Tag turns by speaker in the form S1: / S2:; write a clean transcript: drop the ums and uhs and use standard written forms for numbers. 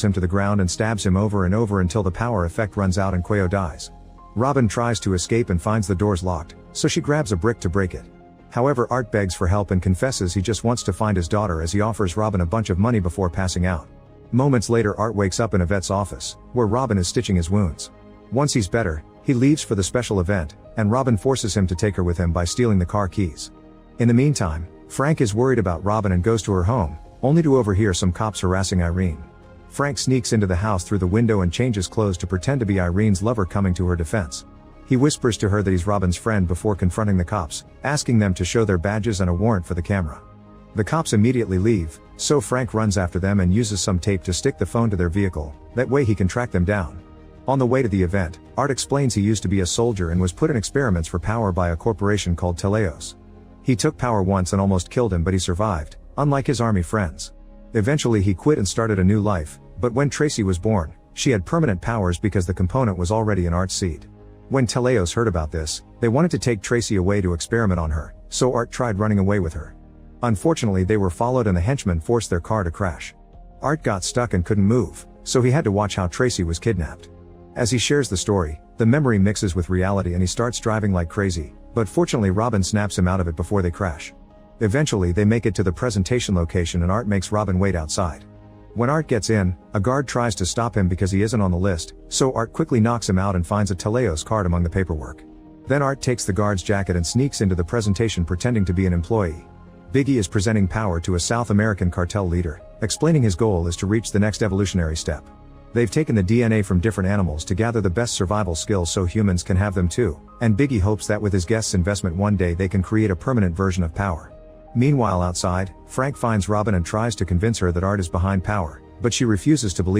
S1: him to the ground and stabs him over and over until the power effect runs out and Quayo dies. Robin tries to escape and finds the doors locked, so she grabs a brick to break it. However, Art begs for help and confesses he just wants to find his daughter as he offers Robin a bunch of money before passing out. Moments later, Art wakes up in a vet's office, where Robin is stitching his wounds. Once he's better, he leaves for the special event, and Robin forces him to take her with him by stealing the car keys. In the meantime, Frank is worried about Robin and goes to her home, only to overhear some cops harassing Irene. Frank sneaks into the house through the window and changes clothes to pretend to be Irene's lover coming to her defense. He whispers to her that he's Robin's friend before confronting the cops, asking them to show their badges and a warrant for the camera. The cops immediately leave, so Frank runs after them and uses some tape to stick the phone to their vehicle, that way he can track them down. On the way to the event, Art explains he used to be a soldier and was put in experiments for power by a corporation called Teleos. He took power once and almost killed him, but he survived, unlike his army friends. Eventually he quit and started a new life, but when Tracy was born, she had permanent powers because the component was already in Art's seed. When Teleos heard about this, they wanted to take Tracy away to experiment on her, so Art tried running away with her. Unfortunately, they were followed and the henchmen forced their car to crash. Art got stuck and couldn't move, so he had to watch how Tracy was kidnapped. As he shares the story, the memory mixes with reality and he starts driving like crazy, but fortunately Robin snaps him out of it before they crash. Eventually they make it to the presentation location and Art makes Robin wait outside. When Art gets in, a guard tries to stop him because he isn't on the list, so Art quickly knocks him out and finds a Teleos card among the paperwork. Then Art takes the guard's jacket and sneaks into the presentation pretending to be an employee. Biggie is presenting power to a South American cartel leader, explaining his goal is to reach the next evolutionary step. They've taken the DNA from different animals to gather the best survival skills so humans can have them too, and Biggie hopes that with his guest's investment one day they can create a permanent version of power. Meanwhile outside, Frank finds Robin and tries to convince her that Art is behind power, but she refuses to believe